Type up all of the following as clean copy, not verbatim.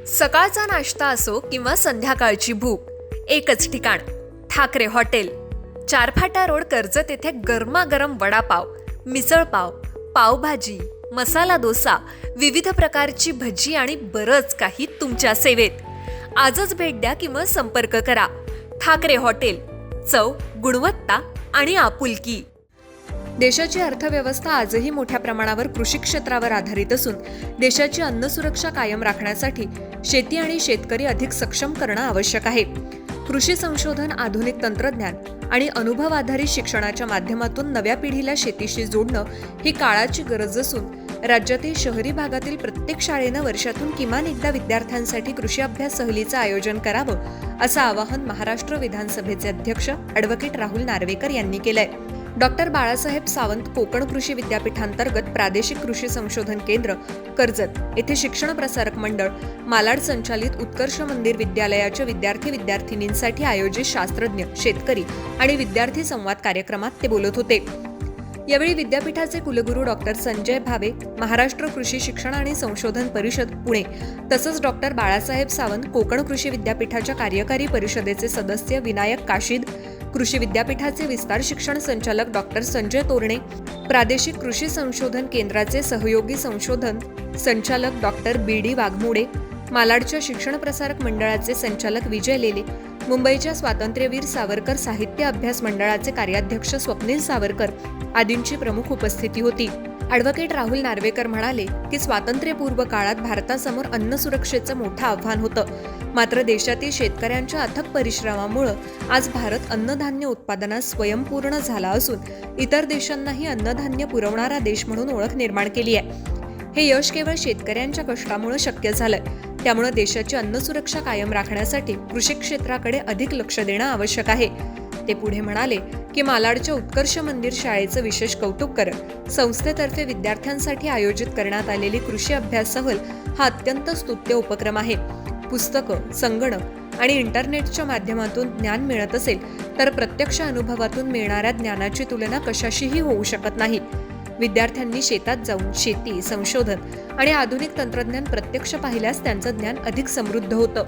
सकाळचा नाश्ता असो किंवा संध्याकाळची भूक, एकच ठिकाण, ठाकरे हॉटेल. चारफाटा रोड, कर्जत येथे गरमागरम वडापाव, मिसळपाव, पावभाजी, मसाला डोसा, विविध प्रकारची भजी आणि बरंच काही तुमच्या सेवेत. आजच भेट द्या किंवा संपर्क करा. ठाकरे हॉटेल, चव, गुणवत्ता आणि आपुलकी. देशाची अर्थव्यवस्था आजही मोठ्या प्रमाणावर कृषी क्षेत्रावर आधारित असून देशाची अन्न सुरक्षा कायम राखण्यासाठी शेती आणि शेतकरी अधिक सक्षम करणं आवश्यक आहे. कृषी संशोधन, आधुनिक तंत्रज्ञान आणि अनुभव आधारित शिक्षणाच्या माध्यमातून नव्या पिढीला शेतीशी जोडणं ही काळाची गरज असून राज्यातील शहरी भागातील प्रत्येक शाळेनं वर्षातून किमान एकदा विद्यार्थ्यांसाठी कृषी अभ्यास सहलीचं आयोजन करावं, असं आवाहन महाराष्ट्र विधानसभेचे अध्यक्ष ॲडव्होकेट राहुल नार्वेकर यांनी केलंय. डॉक्टर बाळासाहेब सावंत कोकण कृषी विद्यापीठांतर्गत प्रादेशिक कृषी संशोधन केंद्र कर्जत येथे शिक्षण प्रसारक मंडळ मालाड संचालित उत्कर्ष मंदिर विद्यालयाच्या विद्यार्थी-विद्यार्थिनींसाठी आयोजित शास्त्रज्ञ, शेतकरी आणि विद्यार्थी संवाद कार्यक्रमात ते बोलत होते. यावेळी विद्यापीठाचे कुलगुरू डॉक्टर संजय भावे, महाराष्ट्र कृषी शिक्षण आणि संशोधन परिषद पुणे तसंच डॉक्टर बाळासाहेब सावंत कोकण कृषी विद्यापीठाच्या कार्यकारी परिषदेचे सदस्य विनायक काशीद, कृषी विद्यापीठाचे विस्तार शिक्षण संचालक डॉक्टर संजय तोरणे, प्रादेशिक कृषी संशोधन केंद्राचे सहयोगी संशोधन संचालक डॉक्टर बी.डी. वाघमोडे, मालाडच्या शिक्षण प्रसारक मंडळाचे संचालक विजय लेले, मुंबईच्या स्वातंत्र्यवीर सावरकर साहित्य अभ्यास मंडळाचे कार्याध्यक्ष स्वप्नील सावरकर आदींची प्रमुख उपस्थिती होती. ॲडव्होकेट राहुल नार्वेकर म्हणाले की स्वातंत्र्यपूर्व काळात भारतासमोर अन्न सुरक्षेचं मोठं आव्हान होतं. मात्र देशातील शेतकऱ्यांच्या अथक परिश्रमामुळे आज भारत अन्नधान्य उत्पादनात स्वयंपूर्ण झाला असून इतर देशांनाही अन्नधान्य पुरवणारा देश म्हणून ओळख निर्माण केली आहे. हे यश केवळ शेतकऱ्यांच्या कष्टामुळे शक्य झालंय. त्यामुळे देशाची अन्न सुरक्षा कायम राखण्यासाठी कृषी क्षेत्राकडे अधिक लक्ष देणं आवश्यक आहे. ते पुढे म्हणाले की मालाडच्या उत्कर्ष मंदिर शाळेचं विशेष कौतुक करत संस्थेतर्फे विद्यार्थ्यांसाठी आयोजित करण्यात आलेली कृषी अभ्यास सहल हा अत्यंत स्तुत्य उपक्रम आहे. पुस्तकं, संगणक आणि इंटरनेटच्या माध्यमातून ज्ञान मिळत असेल तर प्रत्यक्ष अनुभवातून मिळणाऱ्या ज्ञानाची तुलना कशाशीही होऊ शकत नाही. विद्यार्थ्यांनी शेतात जाऊन शेती, संशोधन आणि आधुनिक तंत्रज्ञान प्रत्यक्ष पाहिल्यास त्यांचं ज्ञान अधिक समृद्ध होतं.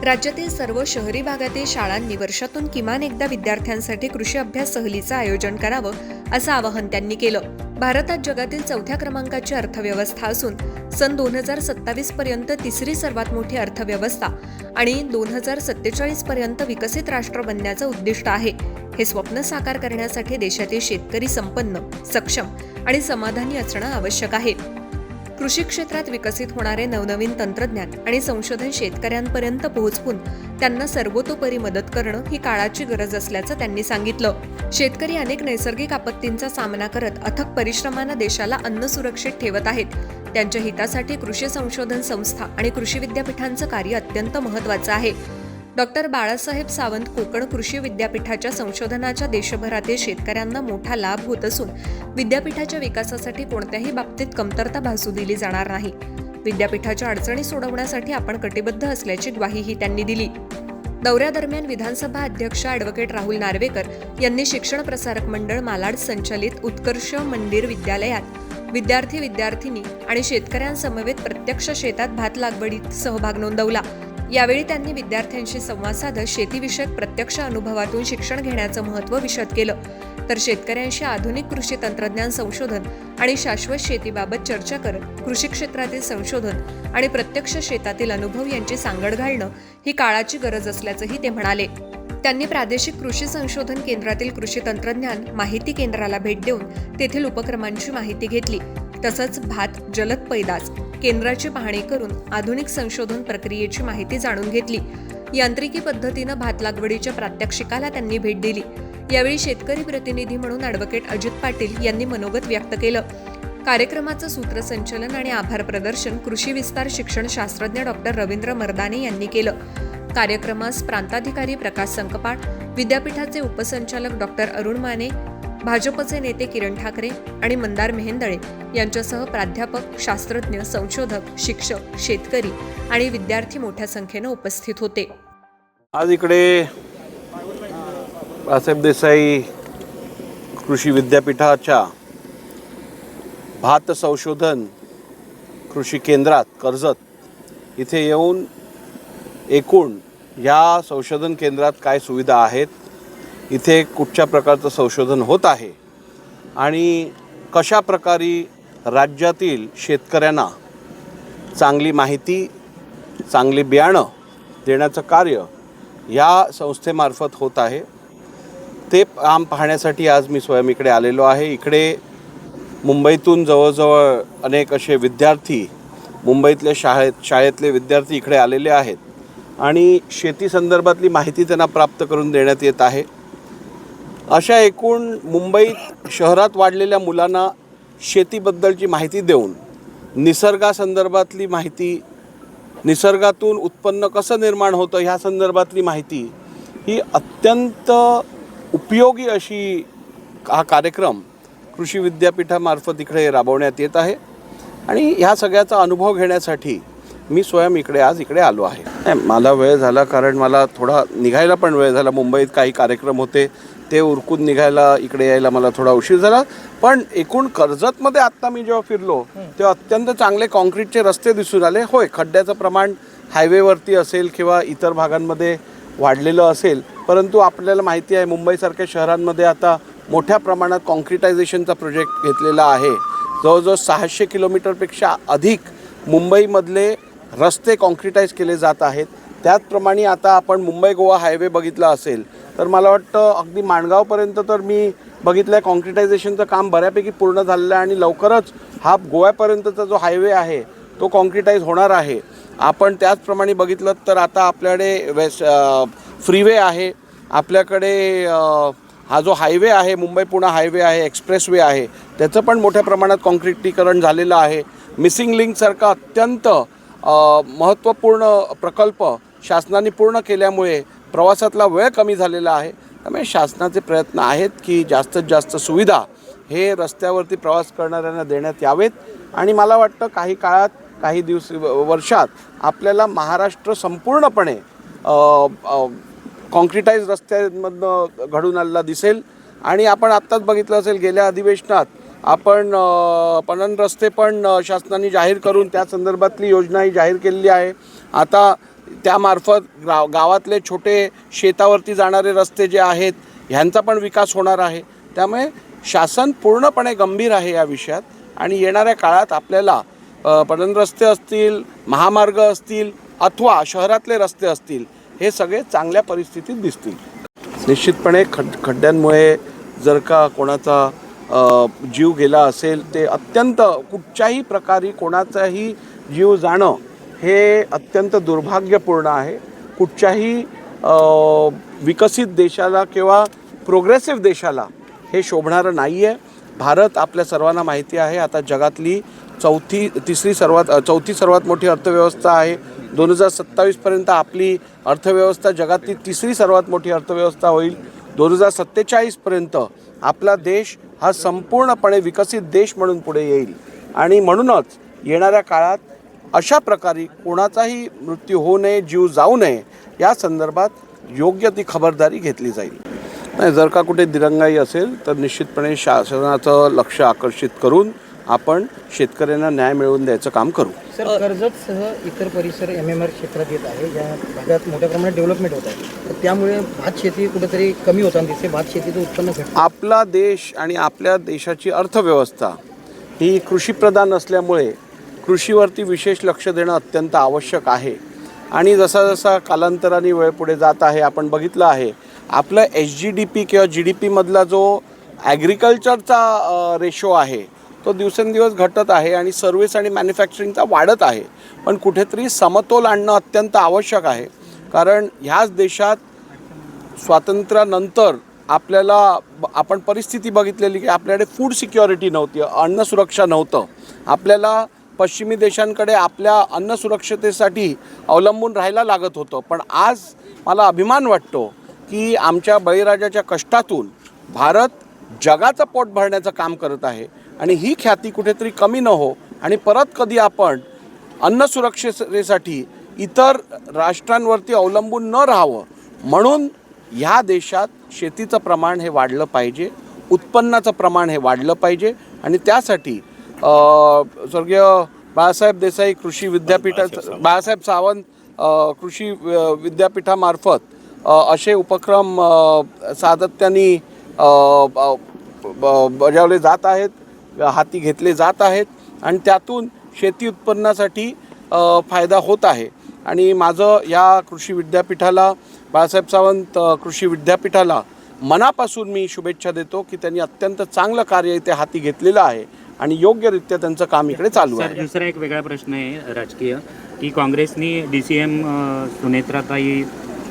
राज्यातील सर्व शहरी भागातील शाळांनी वर्षातून किमान एकदा विद्यार्थ्यांसाठी कृषी अभ्यास सहलीचं आयोजन करावं, असं आवाहन त्यांनी केलं. भारतात जगातील 4थ्या क्रमांकाची अर्थव्यवस्था असून सन 2027 पर्यंत तिसरी सर्वात मोठी अर्थव्यवस्था आणि 2047 पर्यंत विकसित राष्ट्र बनण्याचं उद्दिष्ट आहे. हे स्वप्न साकार करण्यासाठी देशातील शेतकरी संपन्न, सक्षम आणि समाधानी असणं आवश्यक आहे. कृषी क्षेत्रात विकसित होणारे नवनवीन तंत्रज्ञान आणि संशोधन शेतकऱ्यांपर्यंत पोहोचवून त्यांना सर्वतोपरी मदत करणं ही काळाची गरज असल्याचं त्यांनी सांगितलं. शेतकरी अनेक नैसर्गिक आपत्तींचा सामना करत अथक परिश्रमानं देशाला अन्न सुरक्षित ठेवत आहेत. त्यांच्या हितासाठी कृषी संशोधन संस्था आणि कृषी विद्यापीठांचं कार्य अत्यंत महत्त्वाचं आहे. डॉक्टर बाळासाहेब सावंत कोकण कृषी विद्यापीठाच्या संशोधनाचा देशभरातील शेतकऱ्यांना मोठा लाभ होत असून विद्यापीठाच्या विकासासाठी कोणत्याही बाबतीत कमतरता भासू दिली जाणार नाही. विद्यापीठाच्या अडचणी सोडवण्यासाठी आपण कटिबद्ध असल्याची ग्वाहीही त्यांनी दिली. दौऱ्यादरम्यान विधानसभा अध्यक्ष ॲडव्होकेट राहुल नार्वेकर यांनी शिक्षण प्रसारक मंडळ मालाड संचालित उत्कर्ष मंदिर विद्यालयात विद्यार्थी-विद्यार्थिनी आणि शेतकऱ्यांसमवेत प्रत्यक्ष शेतात भात लागवडीत सहभाग नोंदवला. यावेळी त्यांनी विद्यार्थ्यांशी संवाद साधत शेतीविषयक प्रत्यक्ष अनुभवातून शिक्षण घेण्याचं महत्त्व विशद केलं. तर शेतकऱ्यांशी आधुनिक कृषी तंत्रज्ञान संशोधन आणि शाश्वत शेतीबाबत चर्चा करत कृषी क्षेत्रातील संशोधन आणि प्रत्यक्ष शेतातील अनुभव यांची सांगड घालणं ही काळाची गरज असल्याचंही ते म्हणाले. त्यांनी प्रादेशिक कृषी संशोधन केंद्रातील कृषी तंत्रज्ञान माहिती केंद्राला भेट देऊन तेथील उपक्रमांची माहिती घेतली. तसंच भात जलद पैदास केंद्राची पाहणी करून आधुनिक संशोधन प्रक्रियेची माहिती जाणून घेतली. यांत्रिकी पद्धतीनं भात लागवडीच्या प्रात्यक्षिकाला त्यांनी भेट दिली. यावेळी शेतकरी प्रतिनिधी म्हणून ॲडव्होकेट अजित पाटील यांनी मनोगत व्यक्त केलं. कार्यक्रमाचं सूत्रसंचलन आणि आभार प्रदर्शन कृषी विस्तार शिक्षण शास्त्रज्ञ डॉक्टर रवींद्र मर्दाने यांनी केलं. कार्यक्रमास प्रांताधिकारी प्रकाश संकपाळ, विद्यापीठाचे उपसंचालक डॉक्टर अरुण माने, भाजपचे नेते किरण ठाकरे आणि मंदार मेहेंदळे यांच्यासह प्राध्यापक, शास्त्रज्ञ, संशोधक, शिक्षक, शेतकरी आणि विद्यार्थी मोठ्या संख्येनं उपस्थित होते. आज इकडे बाळासाहेब देसाई कृषी विद्यापीठाच्या भात संशोधन कृषी केंद्रात कर्जत इथे येऊन एकूण या संशोधन केंद्रात काय सुविधा आहेत, इथे कुठच्या प्रकारचं संशोधन होत आहे आणि कशा प्रकारे राज्यातील शेतकऱ्यांना चांगली माहिती, चांगली बियाणं देण्याचं कार्य या संस्थेमार्फत होत आहे, ते काम पाहण्यासाठी आज मी स्वयं इकडे आलेलो आहे. इकडे मुंबईतून जवळजवळ अनेक असे विद्यार्थी, मुंबईतले शाळेतले विद्यार्थी इकडे आलेले आहेत आणि शेती संदर्भातली माहिती त्यांना प्राप्त करून देण्यात येत आहे. अशा एकूण मुंबईत शहरात वाढलेल्या मुलांना शेतीबद्दलची माहिती देऊन निसर्गासंदर्भातली माहिती, निसर्गातून उत्पन्न कसं निर्माण होतं ह्या संदर्भातली माहिती ही अत्यंत उपयोगी अशी हा कार्यक्रम कृषी विद्यापीठामार्फत इकडे राबवण्यात येत आहे आणि ह्या सगळ्याचा अनुभव घेण्यासाठी मी स्वयं आज इकडे आलो आहे. नाही, मला वेळ झाला कारण मला थोडा निघायला पण वेळ झाला. मुंबईत काही कार्यक्रम होते, ते उरकून निघायला इकडे यायला मला थोडा उशीर झाला. पण एकूण कर्जतमध्ये आत्ता मी जेव्हा फिरलो तेव्हा अत्यंत चांगले कॉन्क्रीटचे रस्ते दिसून आले. होय, खड्ड्याचं प्रमाण हायवेवरती असेल किंवा इतर भागांमध्ये वाढलेलं असेल, परंतु आपल्याला माहिती आहे मुंबईसारख्या शहरांमध्ये आता मोठ्या प्रमाणात कॉन्क्रिटायझेशनचा प्रोजेक्ट घेतलेला आहे. जवळजवळ 600 किलोमीटरपेक्षा अधिक मुंबईमधले रस्ते कॉन्क्रिटाईज केले जात आहेत. त्याचप्रमाणे आता आपण मुंबई गोवा हायवे बघितला असेल तर मला वाटतं अगदी माणगावपर्यंत तर मी बघितलं आहे कॉन्क्रिटायझेशनचं काम बऱ्यापैकी पूर्ण झालेलं आहे आणि लवकरच हा गोव्यापर्यंतचा जो हायवे आहे तो कॉन्क्रिटाईज होणार आहे. आपण त्याचप्रमाणे बघितलं तर आता आपल्याकडे फ्रीवे आहे, आपल्याकडे हा जो हायवे आहे मुंबई पुणे हायवे आहे, एक्सप्रेसवे आहे, त्याचं पण मोठ्या प्रमाणात कॉन्क्रिटीकरण झालेलं आहे. मिसिंग लिंकसारखा अत्यंत महत्त्वपूर्ण प्रकल्प शासनाने पूर्ण केल्यामुळे प्रवासातला वेळ कमी झालेला आहे. त्यामुळे शासनाचे प्रयत्न आहेत की जास्तीत जास्त सुविधा हे रस्त्यावरती प्रवास करणाऱ्यांना देण्यात यावेत आणि मला वाटतं काही काळात, काही वर्षात आपल्याला महाराष्ट्र संपूर्णपणे कॉन्क्रिटाईज रस्त्यांमधनं घडून आलेला दिसेल. आणि आपण आत्ताच बघितलं असेल गेल्या अधिवेशनात आपण पणन रस्ते पण शासनाने जाहीर करून त्या संदर्भातली योजनाही जाहीर केलेली आहे. आता त्यामार्फत गावातले छोटे शेतावरती जाणारे रस्ते जे आहेत ह्यांचा पण विकास होणार आहे. त्यामुळे शासन पूर्णपणे गंभीर आहे या विषयात आणि येणाऱ्या काळात आपल्याला पणन रस्ते असतील, महामार्ग असतील अथवा शहरातले रस्ते असतील, हे सगळे चांगल्या परिस्थितीत दिसतील. निश्चितपणे खड्ड्यांमुळे जर का कोणाचा जीव गेला असेल, ते अत्यंत कुठच्याही प्रकारे कोणाचाही जीव जाणं हे अत्यंत दुर्भाग्यपूर्ण आहे. कुठच्याही विकसित देशाला किंवा प्रोग्रेसिव्ह देशाला हे शोभणारं नाही आहे. भारत आपल्या सर्वांना माहिती आहे आता जगातली चौथी सर्वात मोठी अर्थव्यवस्था आहे. 2027पर्यंत आपली अर्थव्यवस्था जगातली तिसरी सर्वात मोठी अर्थव्यवस्था होईल. 2047पर्यंत आपला देश हा संपूर्णपणे विकसित देश म्हणून पुढे येईल आणि म्हणूनच येणाऱ्या काळात अशा प्रकारे कोणाचाही मृत्यू होऊ नये, जीव जाऊ नये या संदर्भात योग्य ती खबरदारी घेतली जाईल. नाही, जर का कुठे दिरंगाई असेल तर निश्चितपणे शासनाचं लक्ष आकर्षित करून आपण शेतकऱ्यांना न्याय मिळवून द्यायचं काम करू. सर, कर्जतसह इतर परिसर MMR क्षेत्रात येत आहे, ज्या भागात मोठ्या प्रमाणात डेव्हलपमेंट होत आहे, तर त्यामुळे भात शेती कुठेतरी कमी होताना दिसते. भात शेतीचं उत्पन्न घटतं. आपला देश आणि आपल्या देशाची अर्थव्यवस्था ही कृषीप्रधान असल्यामुळे कृषीवरती विशेष लक्ष देणं अत्यंत आवश्यक आहे. आणि जसा जसा कालांतराने वेळ पुढे जात आहे आपण बघितलं आहे आपलं SGDP किंवा GDPमधला जो ॲग्रिकल्चरचा रेशो आहे तो दिवसेंदिवस घटत आहे आणि सर्व्हिस आणि मॅन्युफॅक्चरिंगचा वाढत आहे. पण कुठेतरी समतोल आणणं अत्यंत आवश्यक आहे. कारण ह्याच देशात स्वातंत्र्यानंतर आपण परिस्थिती बघितलेली की आपल्याकडे फूड सिक्युरिटी नव्हती, अन्न सुरक्षा नव्हतं. आपल्याला पश्चिमी देशांकडे आपल्या अन्न सुरक्षतेसाठी अवलंबून राहायला लागत होतं. पण आज मला अभिमान वाटतो की आमच्या बळीराजाच्या कष्टातून भारत जगाचं पोट भरण्याचं काम करत आहे आणि ही ख्याती कुठेतरी कमी न हो आणि परत कधी आपण अन्न सुरक्षेसाठी इतर राष्ट्रांवरती अवलंबून न राहावं म्हणून ह्या देशात शेतीचं प्रमाण हे वाढलं पाहिजे, उत्पन्नाचं प्रमाण हे वाढलं पाहिजे आणि त्यासाठी स्वर्गीय बाळासाहेब देसाई कृषी विद्यापीठाचं बाळासाहेब सावंत कृषी विद्यापीठामार्फत असे उपक्रम सातत्याने बजावले जात आहेत, हाती घेतले जात आहेत आणि त्यातून शेती उत्पन्नासाठी फायदा होत आहे. आणि माझं या कृषी विद्यापीठाला, बाळासाहेब सावंत कृषी विद्यापीठाला मनापासून मी शुभेच्छा देतो की त्यांनी अत्यंत चांगलं कार्य इथे हाती घेतलेलं आहे आणि योग्यरित्या त्यांचं काम इकडे चालू आहे. सर, दुसरा एक वेगळा प्रश्न आहे राजकीय, की काँग्रेसनी DCM सुनेत्राताई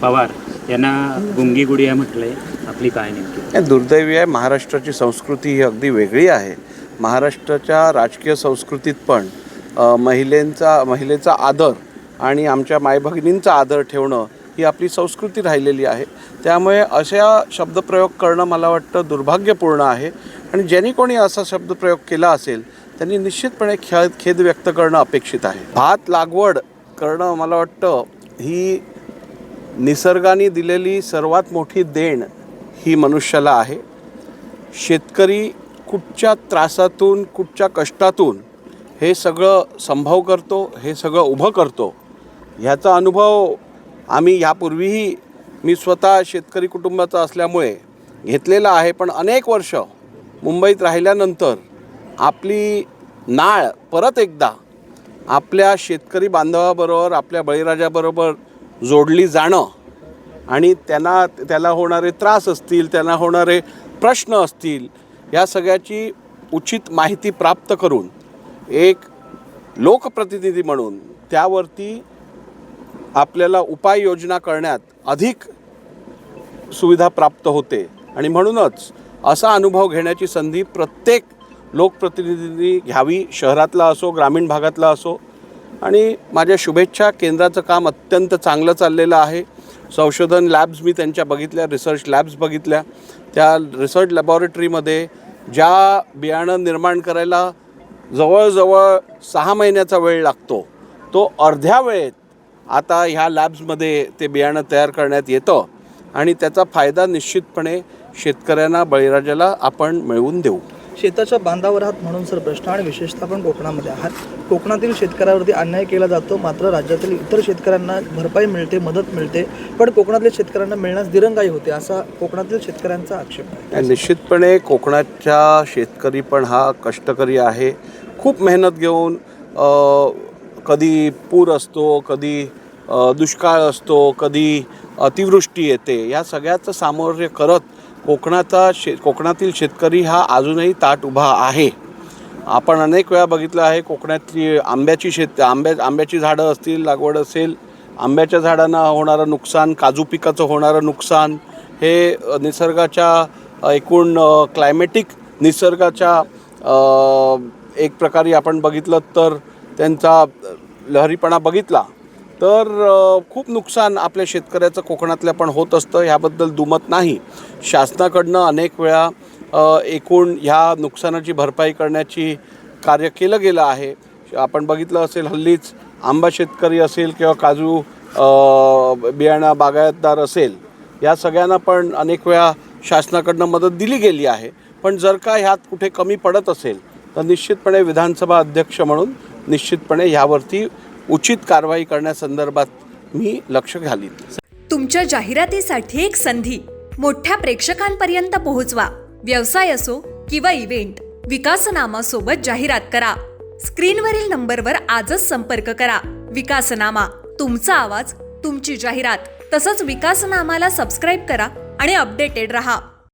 पवार यांना गुंगी गुडिया म्हटलंय, आपली काय नेमकी? दुर्दैवी आहे. महाराष्ट्राची संस्कृती ही अगदी वेगळी आहे. महाराष्ट्राच्या राजकीय संस्कृतीत पण महिलेचा आदर आणि आमच्या मायभगिनींचा आदर ठेवणं ही आपली संस्कृती राहिलेली आहे. त्यामुळे अशा शब्दप्रयोग करणं मला वाटतं दुर्भाग्यपूर्ण आहे आणि ज्यांनी कोणी असा शब्दप्रयोग केला असेल त्यांनी निश्चितपणे खेद व्यक्त करणं अपेक्षित आहे. भात लागवड करणं मला वाटतं ही निसर्गाने दिलेली सर्वात मोठी देण ही मनुष्याला आहे. शेतकरी कुठच्या त्रासातून, कुठच्या कष्टातून हे सगळं संभव करतो, हे सगळं उभं करतो. ह्याचा अनुभव आम्ही यापूर्वीही मी स्वतः शेतकरी कुटुंबाचा असल्यामुळे घेतलेला आहे. पण अनेक वर्ष मुंबईत राहिल्यानंतर आपली नाळ परत एकदा आपल्या शेतकरी बांधवाबरोबर, आपल्या बळीराजाबरोबर जोडली जाणं आणि त्याला होणारे त्रास असतील, त्यांना होणारे प्रश्न असतील, या सगळ्याची उचित माहिती प्राप्त करून एक लोकप्रतिनिधी म्हणून त्यावरती आपल्याला उपाययोजना करण्यात अधिक सुविधा प्राप्त होते. आणि म्हणूनच असा अनुभव घेण्याची संधी प्रत्येक लोकप्रतिनिधींनी घ्यावी, शहरातला असो, ग्रामीण भागातला असो. आणि माझ्या शुभेच्छा. केंद्राचं काम अत्यंत चांगलं चाललेलं आहे. संशोधन लॅब्स मी त्यांच्या बघितल्या, रिसर्च लॅब्स बघितल्या. त्या रिसर्च लॅबॉरेटरीमध्ये ज्या बियाणं निर्माण करायला जवळजवळ 6 महिन्याचा वेळ लागतो, तो अर्ध्या वेळेत आता ह्या लॅब्समध्ये ते बियाणं तयार करण्यात येतं आणि त्याचा फायदा निश्चितपणे शेतकऱ्यांना, बळीराजाला आपण मिळवून देऊ. शेताच्या बांधावर आहात म्हणून सर प्रश्न, आणि विशेषतः आपण कोकणामध्ये आहात. कोकणातील शेतकऱ्यावरती अन्याय केला जातो, मात्र राज्यातील इतर शेतकऱ्यांना भरपाई मिळते, मदत मिळते, पण कोकणातल्या शेतकऱ्यांना मिळण्यास दिरंगाई होते, असा कोकणातील शेतकऱ्यांचा आक्षेप आहे. निश्चितपणे कोकणाच्या शेतकरी पण हा कष्टकरी आहे. खूप मेहनत घेऊन कधी पूर असतो, कधी दुष्काळ असतो, कधी अतिवृष्टी येते, या सगळ्याचं सामोर्य करत कोकणातील शेतकरी हा अजूनही ताठ उभा आहे. आपण अनेक वेळा बघितलं आहे कोकणातली आंब्याची झाडं असतील, लागवड असेल, आंब्याच्या झाडांना होणारं नुकसान, काजू पिकाचं होणारं नुकसान, हे निसर्गाच्या एकूण क्लायमेटिक निसर्गाच्या एक प्रकारे आपण बघितलं तर त्यांचा लहरीपणा बघितला तर खूप नुकसान आपल्या शेतकऱ्याचं कोकणातल्या पण होत असतं. ह्याबद्दल दुमत नाही. शासनाकडनं अनेक वेळा एकूण ह्या नुकसानाची भरपाई करण्याची कार्य केलं गेलं आहे. आपण बघितलं असेल हल्लीच आंबा शेतकरी असेल किंवा काजू बियाणं बागायतदार असेल, या सगळ्यांना पण अनेक वेळा शासनाकडनं मदत दिली गेली आहे. पण जर का ह्यात कुठे कमी पडत असेल तर निश्चितपणे विधानसभा अध्यक्ष म्हणून निश्चितपणे ह्यावरती उचित कारवाई करण्यासंदर्भात मी लक्ष घालीन. तुमच्या जाहिरातीसाठी एक संधी मोठ्या प्रेक्षकांपर्यंत पोहोचवा. व्यवसाय असो किंवा इव्हेंट, विकासनामा सोबत जाहिरात करा. स्क्रीनवरील नंबरवर आजच संपर्क करा. विकासनामा, तुमचा आवाज, तुमची जाहिरात. तसंच विकासनामाला सबस्क्राईब करा आणि अपडेटेड रहा.